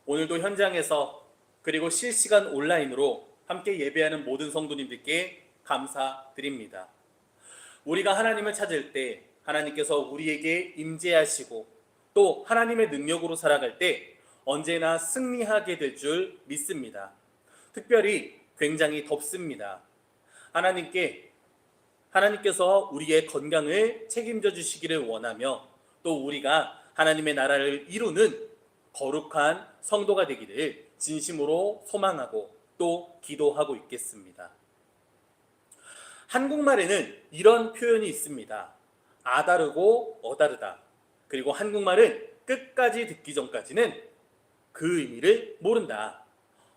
오늘도 현장에서 그리고 실시간 온라인으로 함께 예배하는 모든 성도님들께 감사드립니다. 우리가 하나님을 찾을 때 하나님께서 우리에게 임재하시고 또 하나님의 능력으로 살아갈 때 언제나 승리하게 될 줄 믿습니다. 특별히 굉장히 덥습니다. 하나님께서 우리의 건강을 책임져 주시기를 원하며 또 우리가 하나님의 나라를 이루는 거룩한 성도가 되기를 진심으로 소망하고 또 기도하고 있겠습니다. 한국말에는 이런 표현이 있습니다. 아다르고 어다르다. 그리고 한국말은 끝까지 듣기 전까지는 그 의미를 모른다.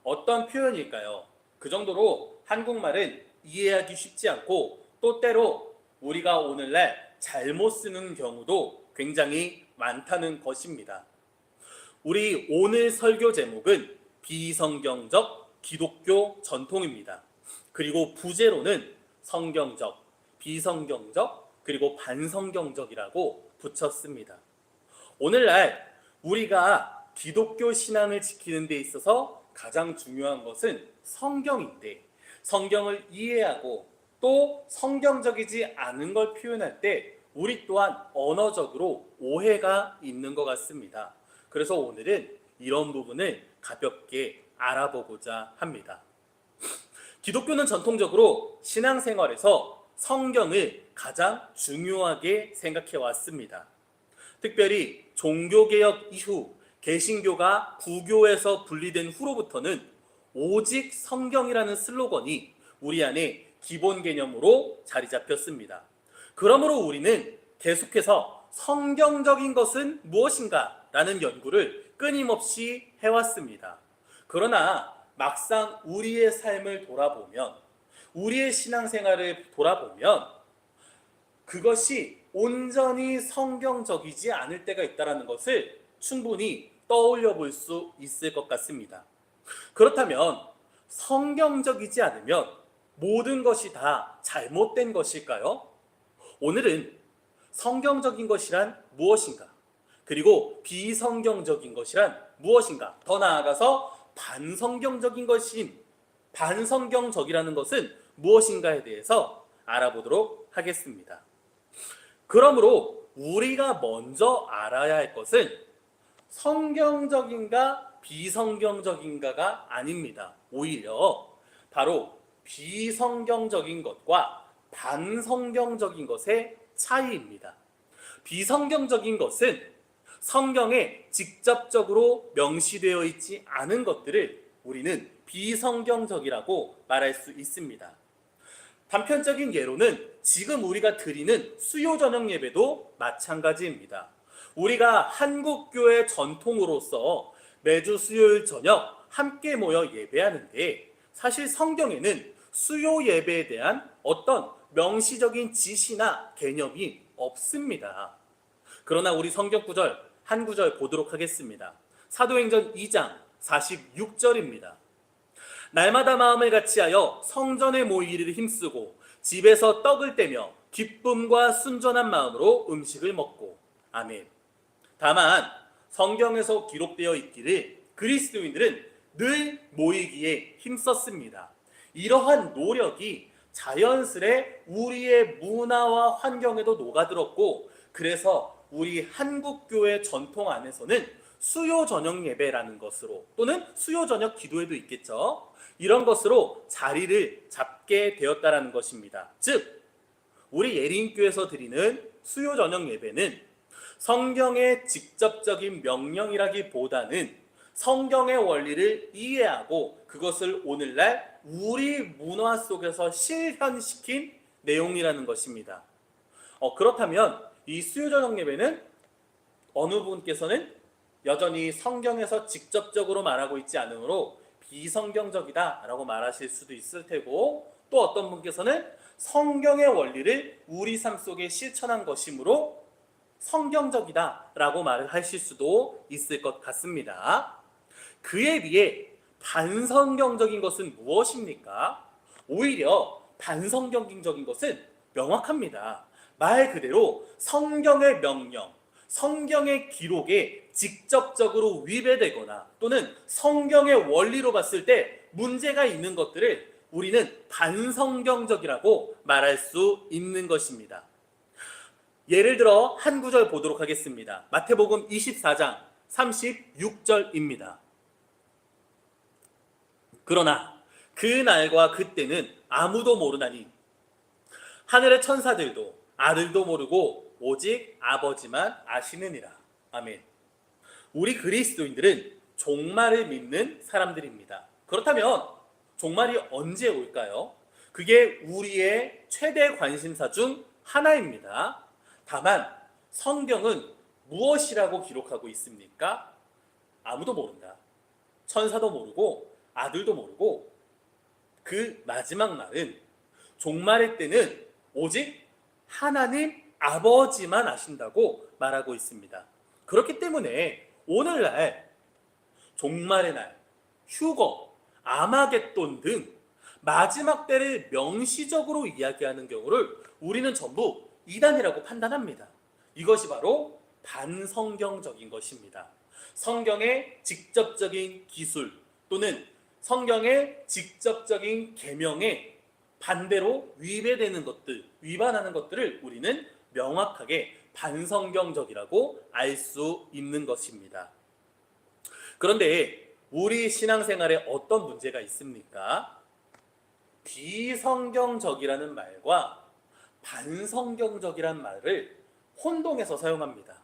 어떤 표현일까요? 그 정도로 한국말은 이해하기 쉽지 않고 또 때로 우리가 오늘날 잘못 쓰는 경우도 굉장히 많다는 것입니다. 우리 오늘 설교 제목은 비성경적 기독교 전통입니다. 그리고 부제로는 성경적, 비성경적, 그리고 반성경적이라고 붙였습니다. 오늘날 우리가 기독교 신앙을 지키는 데 있어서 가장 중요한 것은 성경인데 성경을 이해하고 또 성경적이지 않은 걸 표현할 때 우리 또한 언어적으로 오해가 있는 것 같습니다. 그래서 오늘은 이런 부분을 가볍게 알아보고자 합니다. 기독교는 전통적으로 신앙생활에서 성경을 가장 중요하게 생각해 왔습니다. 특별히 종교개혁 이후 개신교가 부교에서 분리된 후로부터는 오직 성경이라는 슬로건이 우리 안에 기본 개념으로 자리 잡혔습니다. 그러므로 우리는 계속해서 성경적인 것은 무엇인가 라는 연구를 끊임없이 해왔습니다. 그러나 막상 우리의 삶을 돌아보면, 우리의 신앙생활을 돌아보면 그것이 온전히 성경적이지 않을 때가 있다는 것을 충분히 떠올려 볼 수 있을 것 같습니다. 그렇다면 성경적이지 않으면 모든 것이 다 잘못된 것일까요? 오늘은 성경적인 것이란 무엇인가? 그리고 비성경적인 것이란 무엇인가? 더 나아가서 반성경적이라는 것은 무엇인가에 대해서 알아보도록 하겠습니다. 그러므로 우리가 먼저 알아야 할 것은 성경적인가 비성경적인가가 아닙니다. 오히려 바로 비성경적인 것과 반성경적인 것의 차이입니다. 비성경적인 것은 성경에 직접적으로 명시되어 있지 않은 것들을 우리는 비성경적이라고 말할 수 있습니다. 단편적인 예로는 지금 우리가 드리는 수요 저녁 예배도 마찬가지입니다. 우리가 한국교회 전통으로서 매주 수요일 저녁 함께 모여 예배하는데 사실 성경에는 수요 예배에 대한 어떤 명시적인 지시나 개념이 없습니다. 그러나 우리 성경 구절 한 구절 보도록 하겠습니다. 사도행전 2장 46절입니다. 날마다 마음을 같이하여 성전에 모이기를 힘쓰고 집에서 떡을 떼며 기쁨과 순전한 마음으로 음식을 먹고. 아멘. 다만 성경에서 기록되어 있기를 그리스도인들은 늘 모이기에 힘썼습니다. 이러한 노력이 자연스레 우리의 문화와 환경에도 녹아들었고, 그래서 우리 한국교회 전통 안에서는 수요 저녁 예배라는 것으로, 또는 수요 저녁 기도회도 있겠죠. 이런 것으로 자리를 잡게 되었다라는 것입니다. 즉 우리 예린교에서 드리는 수요 저녁 예배는 성경의 직접적인 명령이라기보다는 성경의 원리를 이해하고 그것을 오늘날 우리 문화 속에서 실현시킨 내용이라는 것입니다. 그렇다면 이 수요 저녁 예배는 어느 분께서는 여전히 성경에서 직접적으로 말하고 있지 않으므로 비성경적이다라고 말하실 수도 있을 테고, 또 어떤 분께서는 성경의 원리를 우리 삶 속에 실천한 것이므로 성경적이다라고 말을 하실 수도 있을 것 같습니다. 그에 비해 반성경적인 것은 무엇입니까? 오히려 반성경적인 것은 명확합니다. 말 그대로 성경의 명령, 성경의 기록에 직접적으로 위배되거나 또는 성경의 원리로 봤을 때 문제가 있는 것들을 우리는 반성경적이라고 말할 수 있는 것입니다. 예를 들어 한 구절 보도록 하겠습니다. 마태복음 24장 36절입니다. 그러나 그 날과 그때는 아무도 모르나니 하늘의 천사들도 아들도 모르고 오직 아버지만 아시느니라. 아멘. 우리 그리스도인들은 종말을 믿는 사람들입니다. 그렇다면 종말이 언제 올까요? 그게 우리의 최대 관심사 중 하나입니다. 다만 성경은 무엇이라고 기록하고 있습니까? 아무도 모른다. 천사도 모르고 아들도 모르고 그 마지막 날은 종말의 때는 오직 하나님 아버지만 아신다고 말하고 있습니다. 그렇기 때문에 오늘날 종말의 날, 휴거, 아마겟돈 등 마지막 때를 명시적으로 이야기하는 경우를 우리는 전부 이단이라고 판단합니다. 이것이 바로 반성경적인 것입니다. 성경의 직접적인 기술 또는 성경의 직접적인 계명에 반대로 위배되는 것들, 위반하는 것들을 우리는 명확하게 반성경적이라고 알 수 있는 것입니다. 그런데 우리 신앙생활에 어떤 문제가 있습니까? 비성경적이라는 말과 반성경적이란 말을 혼동해서 사용합니다.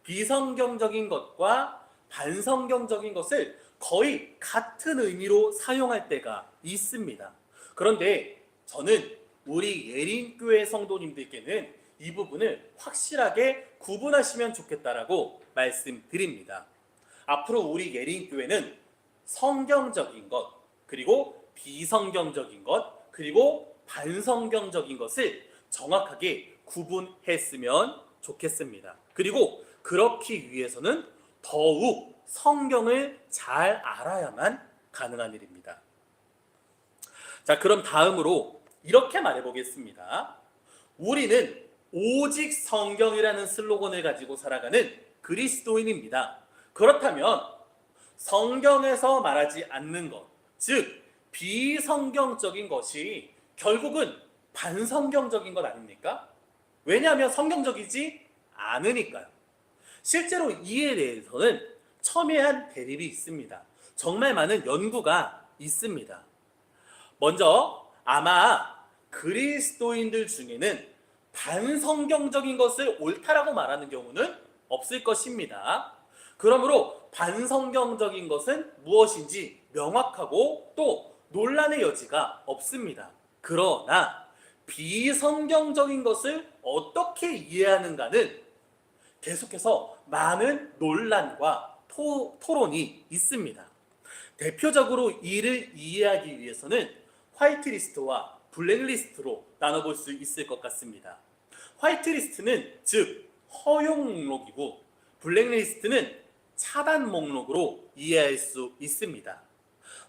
비성경적인 것과 반성경적인 것을 거의 같은 의미로 사용할 때가 있습니다. 그런데 저는 우리 예린교회 성도님들께는 이 부분을 확실하게 구분하시면 좋겠다라고 말씀드립니다. 앞으로 우리 예린교회는 성경적인 것, 그리고 비성경적인 것, 그리고 반성경적인 것을 정확하게 구분했으면 좋겠습니다. 그리고 그렇기 위해서는 더욱 성경을 잘 알아야만 가능한 일입니다. 자, 그럼 다음으로 이렇게 말해보겠습니다. 우리는 오직 성경이라는 슬로건을 가지고 살아가는 그리스도인입니다. 그렇다면 성경에서 말하지 않는 것, 즉 비성경적인 것이 결국은 반성경적인 것 아닙니까? 왜냐하면 성경적이지 않으니까요. 실제로 이에 대해서는 첨예한 대립이 있습니다. 정말 많은 연구가 있습니다. 먼저 아마 그리스도인들 중에는 반성경적인 것을 옳다라고 말하는 경우는 없을 것입니다. 그러므로 반성경적인 것은 무엇인지 명확하고 또 논란의 여지가 없습니다. 그러나 비성경적인 것을 어떻게 이해하는가는 계속해서 많은 논란과 토론이 있습니다. 대표적으로 이를 이해하기 위해서는 화이트리스트와 블랙리스트로 나눠볼 수 있을 것 같습니다. 화이트리스트는 즉 허용 목록이고 블랙리스트는 차단 목록으로 이해할 수 있습니다.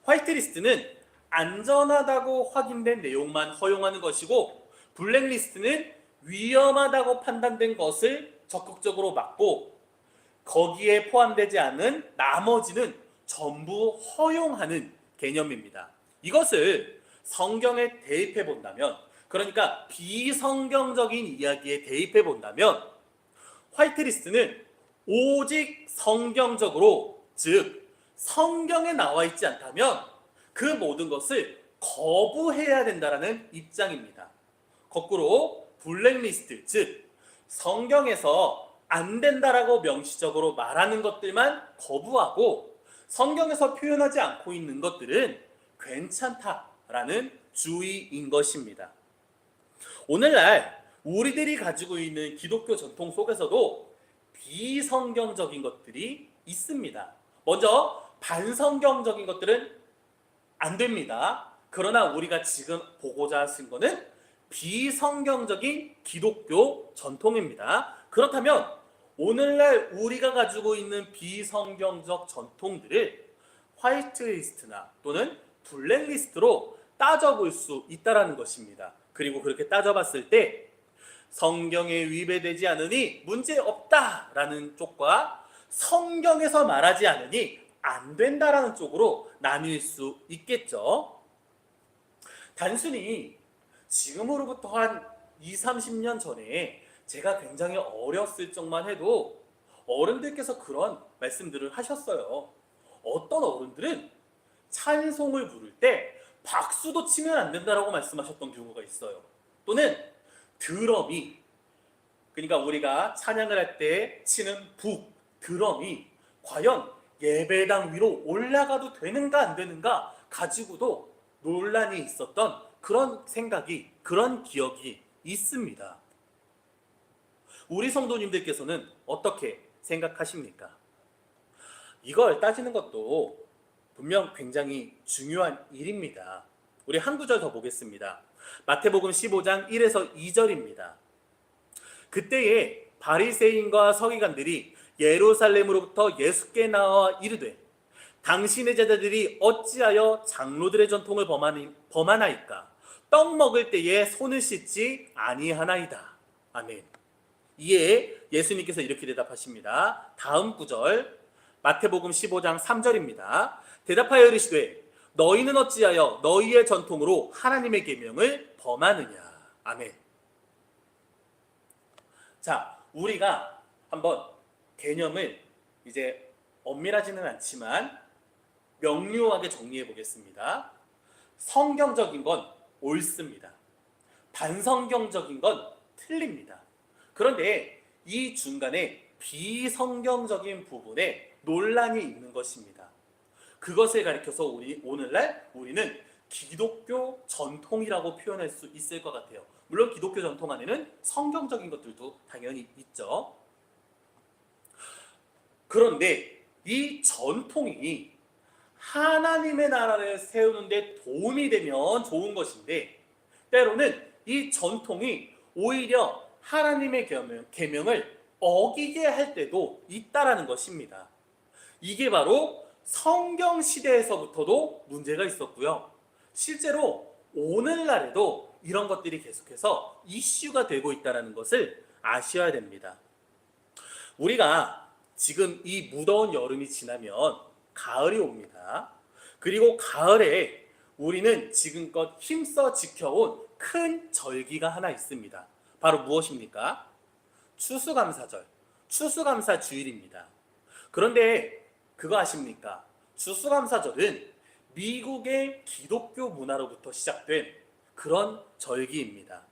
화이트리스트는 안전하다고 확인된 내용만 허용하는 것이고 블랙리스트는 위험하다고 판단된 것을 적극적으로 막고 거기에 포함되지 않은 나머지는 전부 허용하는 개념입니다. 이것을 성경에 대입해 본다면, 그러니까 비성경적인 이야기에 대입해 본다면 화이트리스트는 오직 성경적으로, 즉 성경에 나와 있지 않다면 그 모든 것을 거부해야 된다는 입장입니다. 거꾸로 블랙리스트, 즉 성경에서 안 된다라고 명시적으로 말하는 것들만 거부하고 성경에서 표현하지 않고 있는 것들은 괜찮다라는 주의인 것입니다. 오늘날 우리들이 가지고 있는 기독교 전통 속에서도 비성경적인 것들이 있습니다. 먼저 반성경적인 것들은 안 됩니다. 그러나 우리가 지금 보고자 하신 것은 비성경적인 기독교 전통입니다. 그렇다면 오늘날 우리가 가지고 있는 비성경적 전통들을 화이트리스트나 또는 블랙리스트로 따져볼 수 있다는 것입니다. 그리고 그렇게 따져봤을 때 성경에 위배되지 않으니 문제없다라는 쪽과 성경에서 말하지 않으니 안 된다라는 쪽으로 나뉠 수 있겠죠. 단순히 지금으로부터 한 20-30년 전에 제가 굉장히 어렸을 적만 해도 어른들께서 그런 말씀들을 하셨어요. 어떤 어른들은 찬송을 부를 때 박수도 치면 안 된다라고 말씀하셨던 경우가 있어요. 또는 드럼이, 그러니까 우리가 찬양을 할 때 치는 북, 드럼이 과연 예배당 위로 올라가도 되는가 안 되는가 가지고도 논란이 있었던 그런 생각이, 그런 기억이 있습니다. 우리 성도님들께서는 어떻게 생각하십니까? 이걸 따지는 것도 분명 굉장히 중요한 일입니다. 우리 한 구절 더 보겠습니다. 마태복음 15장 1에서 2절입니다. 그때에 바리새인과 서기관들이 예루살렘으로부터 예수께 나와 이르되 당신의 제자들이 어찌하여 장로들의 전통을 범하나이까? 떡 먹을 때에 손을 씻지 아니하나이다. 아멘. 이에 예수님께서 이렇게 대답하십니다. 다음 구절 마태복음 15장 3절입니다. 대답하여 이르시되 너희는 어찌하여 너희의 전통으로 하나님의 계명을 범하느냐. 아멘. 자, 우리가 한번 개념을 이제 엄밀하지는 않지만 명료하게 정리해 보겠습니다. 성경적인 건 옳습니다. 반성경적인 건 틀립니다. 그런데 이 중간에 비성경적인 부분에 논란이 있는 것입니다. 그것을 가리켜서 오늘날 우리는 기독교 전통이라고 표현할 수 있을 것 같아요. 물론 기독교 전통 안에는 성경적인 것들도 당연히 있죠. 그런데 이 전통이 하나님의 나라를 세우는 데 도움이 되면 좋은 것인데 때로는 이 전통이 오히려 하나님의 계명을 어기게 할 때도 있다라는 것입니다. 이게 바로 성경 시대에서부터도 문제가 있었고요. 실제로 오늘날에도 이런 것들이 계속해서 이슈가 되고 있다는 것을 아셔야 됩니다. 우리가 지금 이 무더운 여름이 지나면 가을이 옵니다. 그리고 가을에 우리는 지금껏 힘써 지켜온 큰 절기가 하나 있습니다. 바로 무엇입니까? 추수감사절, 추수감사주일입니다. 그런데 그거 아십니까? 추수감사절은 미국의 기독교 문화로부터 시작된 그런 절기입니다.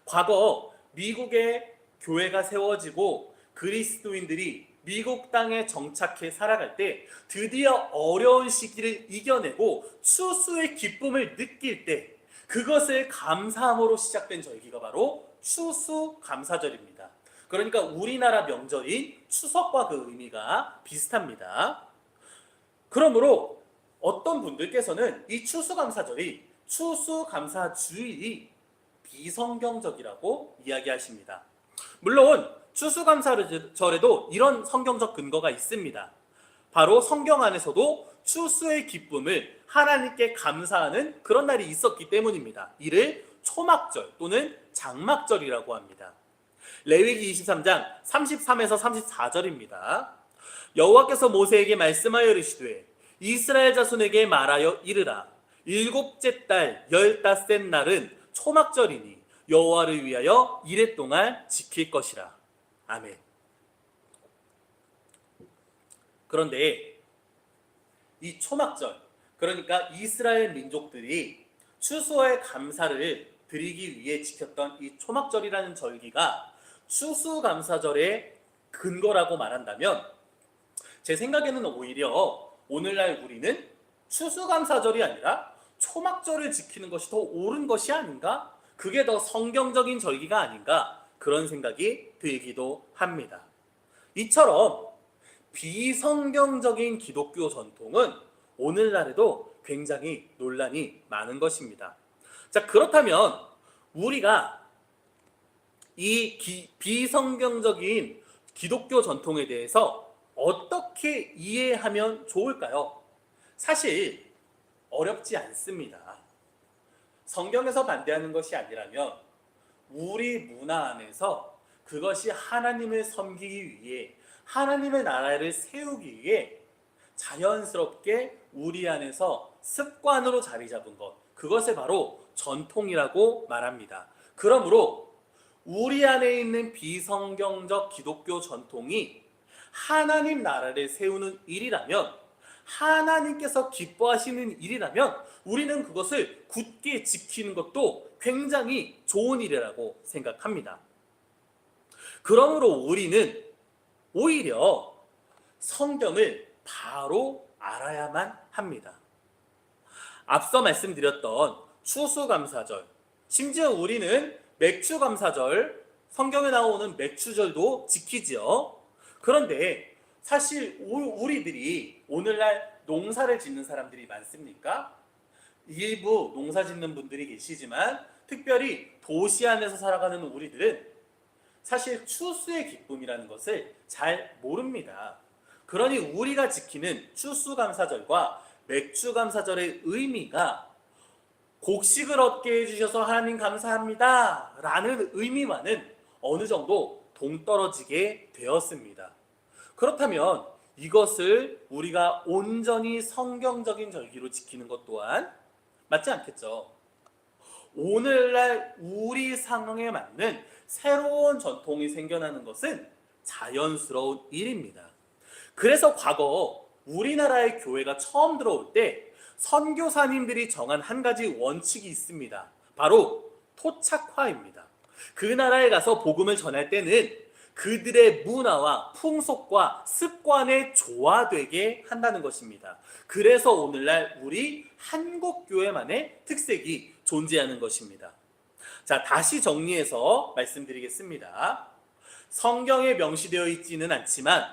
과거 미국의 교회가 세워지고 그리스도인들이 미국 땅에 정착해 살아갈 때 드디어 어려운 시기를 이겨내고 추수의 기쁨을 느낄 때 그것을 감사함으로 시작된 절기가 바로 추수감사절입니다. 그러니까 우리나라 명절인 추석과 그 의미가 비슷합니다. 그러므로 어떤 분들께서는 이 추수감사절이 추수감사주일이 비성경적이라고 이야기하십니다. 물론 추수감사절에도 이런 성경적 근거가 있습니다. 바로 성경 안에서도 추수의 기쁨을 하나님께 감사하는 그런 날이 있었기 때문입니다. 이를 초막절 또는 장막절이라고 합니다. 레위기 23장 33에서 34절입니다. 여호와께서 모세에게 말씀하여 이르시되 이스라엘 자손에게 말하여 이르라. 일곱째 달 15째 날은 초막절이니 여호와를 위하여 이레 동안 지킬 것이라. 아멘. 그런데 이 초막절, 그러니까 이스라엘 민족들이 추수의 감사를 드리기 위해 지켰던 이 초막절이라는 절기가 추수감사절의 근거라고 말한다면 제 생각에는 오히려 오늘날 우리는 추수감사절이 아니라 초막절을 지키는 것이 더 옳은 것이 아닌가? 그게 더 성경적인 절기가 아닌가? 그런 생각이 들기도 합니다. 이처럼 비성경적인 기독교 전통은 오늘날에도 굉장히 논란이 많은 것입니다. 자, 그렇다면 우리가 이 비성경적인 기독교 전통에 대해서 어떻게 이해하면 좋을까요? 사실 어렵지 않습니다. 성경에서 반대하는 것이 아니라면 우리 문화 안에서 그것이 하나님을 섬기기 위해 하나님의 나라를 세우기 위해 자연스럽게 우리 안에서 습관으로 자리 잡은 것, 그것을 바로 전통이라고 말합니다. 그러므로 우리 안에 있는 비성경적 기독교 전통이 하나님 나라를 세우는 일이라면, 하나님께서 기뻐하시는 일이라면 우리는 그것을 굳게 지키는 것도 굉장히 좋은 일이라고 생각합니다. 그러므로 우리는 오히려 성경을 바로 알아야만 합니다. 앞서 말씀드렸던 추수감사절, 심지어 우리는 맥주감사절, 성경에 나오는 맥주절도 지키지요. 그런데 사실 우리들이 오늘날 농사를 짓는 사람들이 많습니까? 일부 농사 짓는 분들이 계시지만 특별히 도시 안에서 살아가는 우리들은 사실 추수의 기쁨이라는 것을 잘 모릅니다. 그러니 우리가 지키는 추수감사절과 맥주감사절의 의미가 곡식을 얻게 해주셔서 하나님 감사합니다 라는 의미와는 어느 정도 동떨어지게 되었습니다. 그렇다면 이것을 우리가 온전히 성경적인 절기로 지키는 것 또한 맞지 않겠죠. 오늘날 우리 상황에 맞는 새로운 전통이 생겨나는 것은 자연스러운 일입니다. 그래서 과거 우리나라의 교회가 처음 들어올 때 선교사님들이 정한 한 가지 원칙이 있습니다. 바로 토착화입니다. 그 나라에 가서 복음을 전할 때는 그들의 문화와 풍속과 습관에 조화되게 한다는 것입니다. 그래서 오늘날 우리 한국교회만의 특색이 존재하는 것입니다. 자, 다시 정리해서 말씀드리겠습니다. 성경에 명시되어 있지는 않지만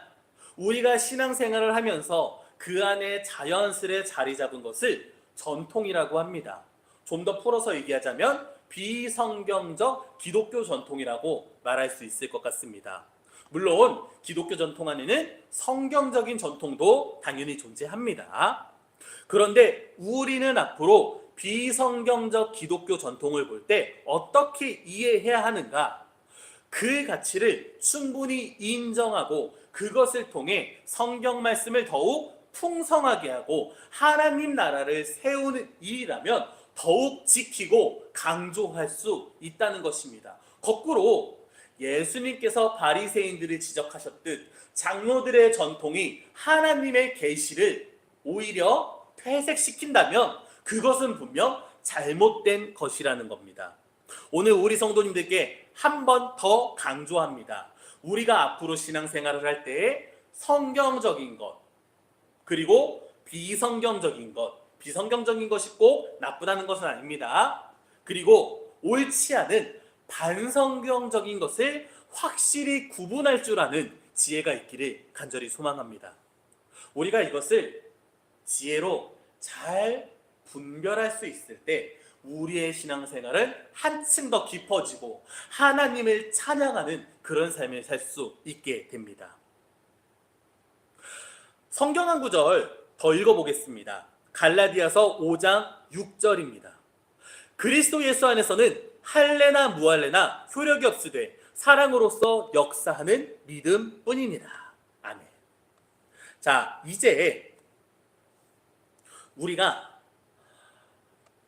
우리가 신앙생활을 하면서 그 안에 자연스레 자리 잡은 것을 전통이라고 합니다. 좀 더 풀어서 얘기하자면 비성경적 기독교 전통이라고 말할 수 있을 것 같습니다. 물론 기독교 전통 안에는 성경적인 전통도 당연히 존재합니다. 그런데 우리는 앞으로 비성경적 기독교 전통을 볼 때 어떻게 이해해야 하는가? 그 가치를 충분히 인정하고 그것을 통해 성경 말씀을 더욱 풍성하게 하고 하나님 나라를 세우는 일이라면 더욱 지키고 강조할 수 있다는 것입니다. 거꾸로 예수님께서 바리새인들을 지적하셨듯 장로들의 전통이 하나님의 계시를 오히려 퇴색시킨다면 그것은 분명 잘못된 것이라는 겁니다. 오늘 우리 성도님들께 한 번 더 강조합니다. 우리가 앞으로 신앙생활을 할 때 성경적인 것 그리고 비성경적인 것, 비성경적인 것이 꼭 나쁘다는 것은 아닙니다. 그리고 옳지 않은 반성경적인 것을 확실히 구분할 줄 아는 지혜가 있기를 간절히 소망합니다. 우리가 이것을 지혜로 잘 분별할 수 있을 때 우리의 신앙생활은 한층 더 깊어지고 하나님을 찬양하는 그런 삶을 살 수 있게 됩니다. 성경 한 구절 더 읽어보겠습니다. 갈라디아서 5장 6절입니다. 그리스도 예수 안에서는 할례나 무할례나 효력이 없으되 사랑으로서 역사하는 믿음뿐이니라. 아멘. 자,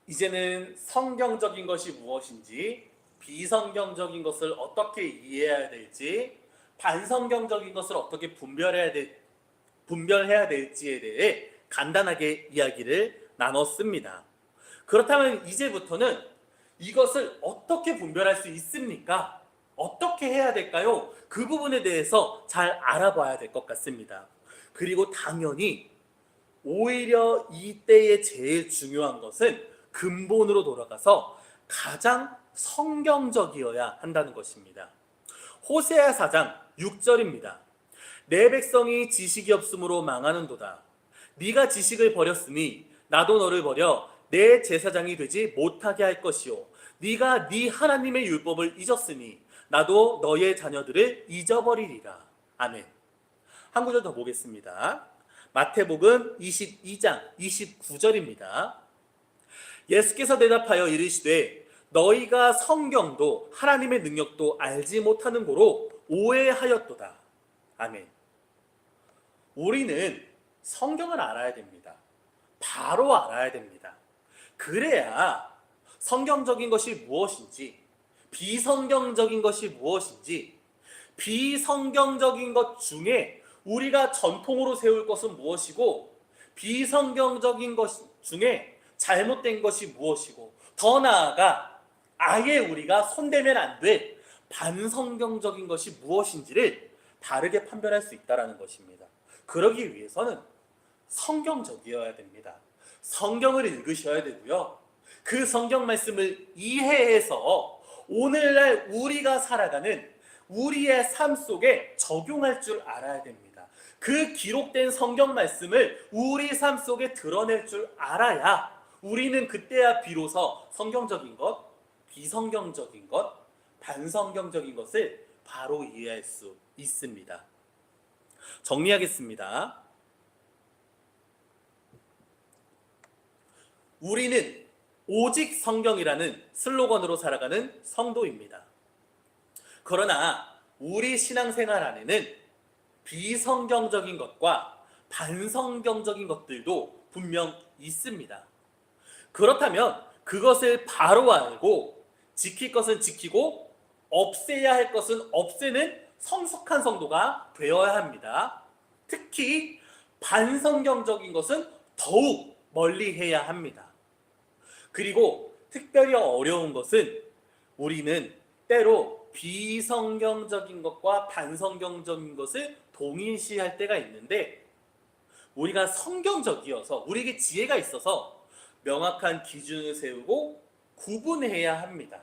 이제는 성경적인 것이 무엇인지, 비성경적인 것을 어떻게 이해해야 될지, 반성경적인 것을 어떻게 분별해야 될지에 대해 간단하게 이야기를 나눴습니다. 그렇다면 이제부터는 이것을 어떻게 분별할 수 있습니까? 어떻게 해야 될까요? 그 부분에 대해서 잘 알아봐야 될 것 같습니다. 그리고 당연히 오히려 이때에 제일 중요한 것은 근본으로 돌아가서 가장 성경적이어야 한다는 것입니다. 호세아 4장 6절입니다. 내 백성이 지식이 없으므로 망하는도다. 네가 지식을 버렸으니 나도 너를 버려 내 제사장이 되지 못하게 할 것이요 네가 네 하나님의 율법을 잊었으니 나도 너의 자녀들을 잊어버리리라. 아멘. 한 구절 더 보겠습니다. 마태복음 22장 29절입니다. 예수께서 대답하여 이르시되 너희가 성경도 하나님의 능력도 알지 못하는 고로 오해하였도다. 아멘. 우리는 성경을 알아야 됩니다. 바로 알아야 됩니다. 그래야 성경적인 것이 무엇인지, 비성경적인 것이 무엇인지, 비성경적인 것 중에 우리가 전통으로 세울 것은 무엇이고, 비성경적인 것 중에 잘못된 것이 무엇이고, 더 나아가 아예 우리가 손대면 안 될 반성경적인 것이 무엇인지를 바르게 판별할 수 있다는 것입니다. 그러기 위해서는 성경적이어야 됩니다. 성경을 읽으셔야 되고요. 그 성경 말씀을 이해해서 오늘날 우리가 살아가는 우리의 삶 속에 적용할 줄 알아야 됩니다. 그 기록된 성경 말씀을 우리 삶 속에 드러낼 줄 알아야 우리는 그때야 비로소 성경적인 것, 비성경적인 것, 반성경적인 것을 바로 이해할 수 있습니다. 정리하겠습니다. 우리는 오직 성경이라는 슬로건으로 살아가는 성도입니다. 그러나 우리 신앙생활 안에는 비성경적인 것과 반성경적인 것들도 분명 있습니다. 그렇다면 그것을 바로 알고 지킬 것은 지키고 없애야 할 것은 없애는 성숙한 성도가 되어야 합니다. 특히 반성경적인 것은 더욱 멀리해야 합니다. 그리고 특별히 어려운 것은 우리는 때로 비성경적인 것과 반성경적인 것을 동일시할 때가 있는데, 우리가 성경적이어서 우리에게 지혜가 있어서 명확한 기준을 세우고 구분해야 합니다.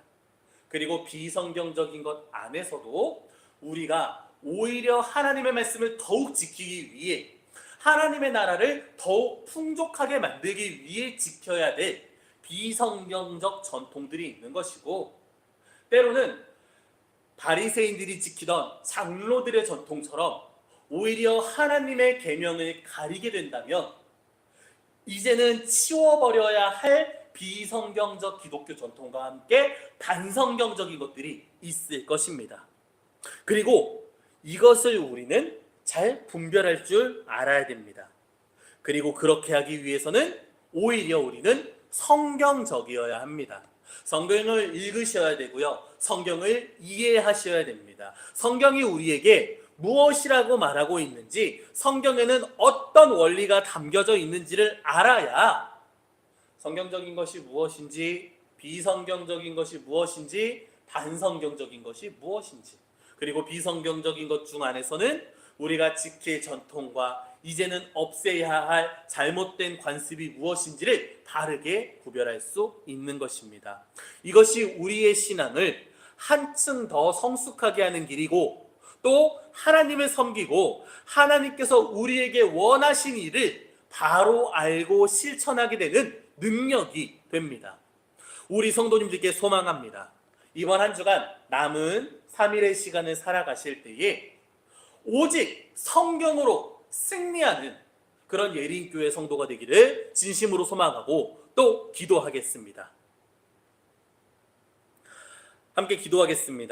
그리고 비성경적인 것 안에서도 우리가 오히려 하나님의 말씀을 더욱 지키기 위해, 하나님의 나라를 더욱 풍족하게 만들기 위해 지켜야 될 비성경적 전통들이 있는 것이고, 때로는 바리새인들이 지키던 장로들의 전통처럼 오히려 하나님의 계명을 가리게 된다면 이제는 치워버려야 할 비성경적 기독교 전통과 함께 반성경적인 것들이 있을 것입니다. 그리고 이것을 우리는 잘 분별할 줄 알아야 됩니다. 그리고 그렇게 하기 위해서는 오히려 우리는 성경적이어야 합니다. 성경을 읽으셔야 되고요. 성경을 이해하셔야 됩니다. 성경이 우리에게 무엇이라고 말하고 있는지, 성경에는 어떤 원리가 담겨져 있는지를 알아야 성경적인 것이 무엇인지, 비성경적인 것이 무엇인지, 반성경적인 것이 무엇인지, 그리고 비성경적인 것 중 안에서는 우리가 지킬 전통과 이제는 없애야 할 잘못된 관습이 무엇인지를 바르게 구별할 수 있는 것입니다. 이것이 우리의 신앙을 한층 더 성숙하게 하는 길이고, 또 하나님을 섬기고 하나님께서 우리에게 원하신 일을 바로 알고 실천하게 되는 능력이 됩니다. 우리 성도님들께 소망합니다. 이번 한 주간 남은 3일의 시간을 살아가실 때에 오직 성경으로 승리하는 그런 예린교회 성도가 되기를 진심으로 소망하고 또 기도하겠습니다. 함께 기도하겠습니다.